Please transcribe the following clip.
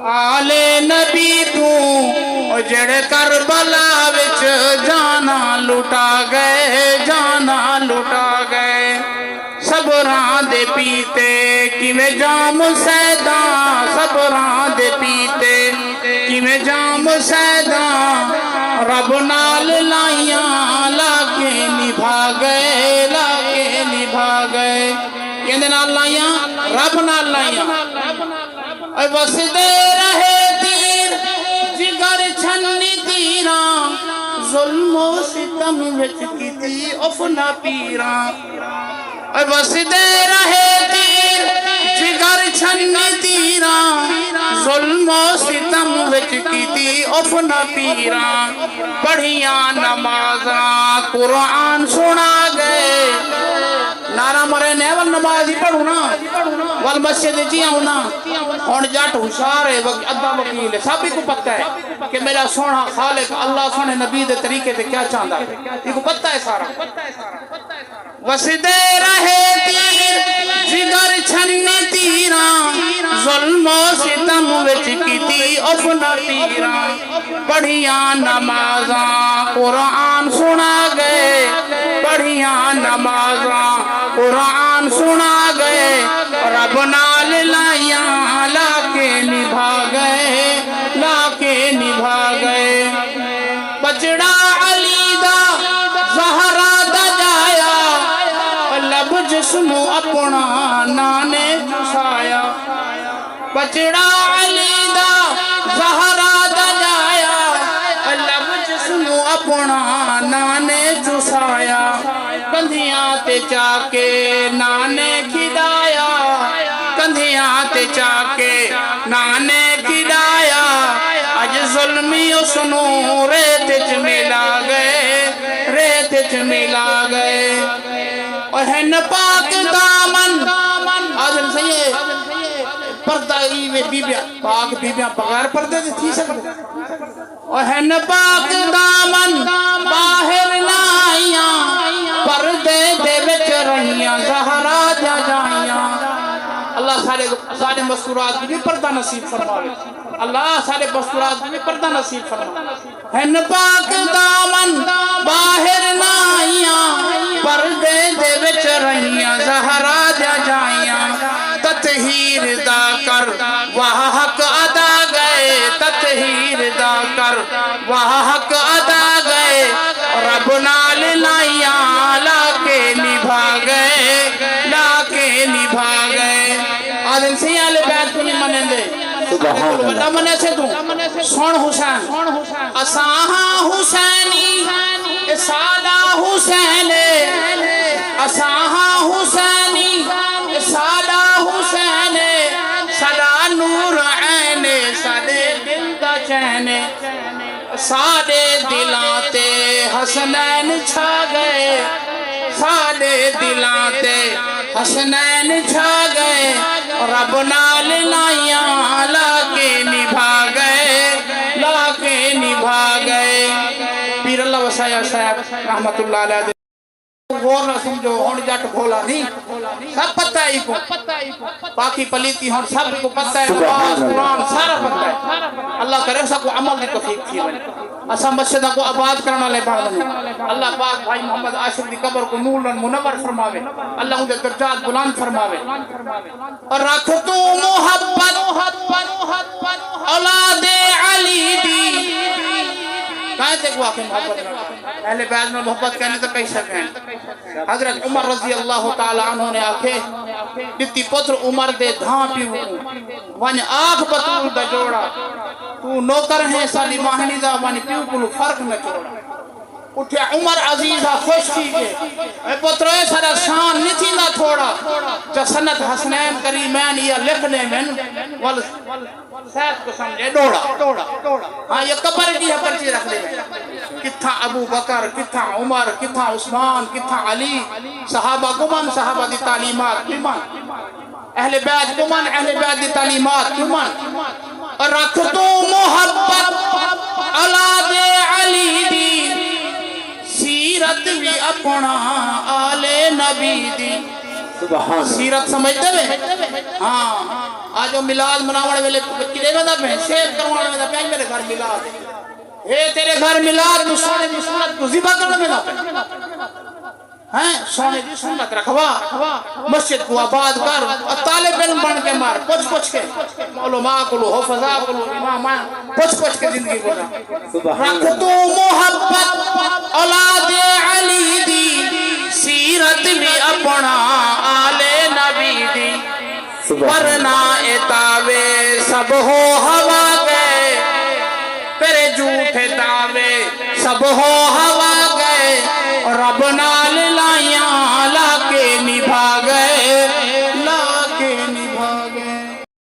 آلے نبی تو جڑ کربلا وچ جانا لٹا گئے صبراں دے پیتے کیویں جام سیداں صبراں دے پیتے کیویں جام سیداں رب نال لائیاں لا کے نبھا گئے کہندے نال لائیاں رب نال لائیاں اے وسدے رہے تیر جگر چھنی تیراں ظلم و ستم وچ کیتی افنا پیراں اے وسدے رہے تیر جگر چھنی تیراں ظلم و ستم وچ کیتی افنا پیراں پڑھیاں نمازاں قرآن سنا گئے نارا مرے نیول نماز ہی پڑھو نا والمسجد جی ہونا ہون جاٹ ہوشار ہے ادھا وکیل ہے سب کو پتہ ہے کہ میرا سونا خالق اللہ سونے نبی دے طریقے تے کیا چاہتا ہے یہ کو پتہ ہے سارا وسدے رہے تیر جگر چھنی تیراں ظلم و ستم وچ کیتی افنا پیراں پڑھیاں نمازاں قرآن سنا گئے پڑھیاں نمازاں قرآن سنا گئے رب نال لائیاں لا کے نبھا گئے بچڑا علی دا زہرا دا جایا لب جسم اپنا نانے چسایا بچڑا علی دا زہرا دا جایا لب جسم اپنا نانے چسایا کندھیاں تے چاکے نانے کھدایا کندھیاں تے چاکے نانے کھدایا اج ظلمی اسنو ریت چ ملا گئے اور ہن پاک دامن آدم سیئے پردہ ایوے بیبیاں پاک بیبیاں بغیر پردے سے تھی سکتے اور ہن پاک دامن باہر نائیاں پردے دے وچ رہیاں زہرا جا جائیاں اللہ سارے مستورات بھی پردہ نصیب فرماوے اللہ سارے مستورات بھی پردہ نصیب فرماوے ہن پاک دامن باہر نائیاں پردے دے وچ رہیاں زہرا جا جائیاں تطہیر دا کر وہاں حق ادا گئے تطہیر دا کر وہاں حق ادا گئے رب نال لائیاں لا کے نبھا گئے آدم سیاں لے بیت کو نہیں منیں دے بڑا منے سے تو سون حسین اساہاں حسینی سادہ حسین اساہاں حسینی سادہ حسین صدا نور عین سادے دل دا چین سادے دلاتے حسنین چھا گئے سادے دلاتے حسنین چھا گئے رب نال لائیاں لا کے نبھا گئے پیر اللہ وسایہ صاحب رحمت اللہ علیہ غور نہ سمجھو ہون جٹ بھولا نہیں سب پتہ ہی کو باقی پلیتی ہون سب کو پتہ ہے نماز قرآن سارا پتہ ہے اللہ کرے سب کو عمل دی توفیق تھی اسا مسجدہ کو آباد کرنا لے بار اللہ پاک بھائی محمد عاشق دی قبر کو نور منور فرماوے اللہ ان کے درجات بلند فرماوے اور رکھ تو محبت اولاد علی دی کہتے کو آخر محبت اہل بیت میں محبت کہنے تو کیسا کہیں حضرت عمر رضی اللہ تعالی عنہ نے آکھے جتی پتر عمر دے دھاں پیو وان آنکھ بطول دا جوڑا تو نوکر ہیں سالی ماہنی دا وانی پیو کلو فرق نہ چھوڑا اٹھے عمر عزیزہ خوش کی گئے اے پترے سارا شان نہیں تھی نہ تھوڑا جو سنت حسنین کریمین یا لکھنے میں سید کو سمجھے ڈوڑا ہاں یہ قبر کی ہے پرچی رکھ لے کتھا ابو بکر کتھا عمر کتھا عثمان کتھا علی صحابہ کمان صحابہ دی تعلیمات کمان اہل بیت کمان اہل بیت دی تعلیمات کمان اور رکھ تو محبت اولاد علی دی سیرت بھی اپنا آل نبی دی سبحان سیرت سمجھتے ہیں؟ ہاں آج وہ میلاد مناونے والے کدے ویندا پے شیخ کروانے ویندا پے میرے گھر میلاد اے تیرے گھر میلاد تو سونے دی سنت کو ذبح کرنے ویندا پے ہیں سونے دی سنت رکھوا مسجد کو آباد کر اور طالب علم بن کے مار پوچھ کے علماء کو حفظاء کو امامان پوچھ کے زندگی گزار رکھ تو محبت اولاد علی دی سیرت بھی اپنا آل نبی دی ورنہ اتاوے سب ہو ہوا گئے تیرے جھوٹے دعوے سب ہو ہوا گئے رب نال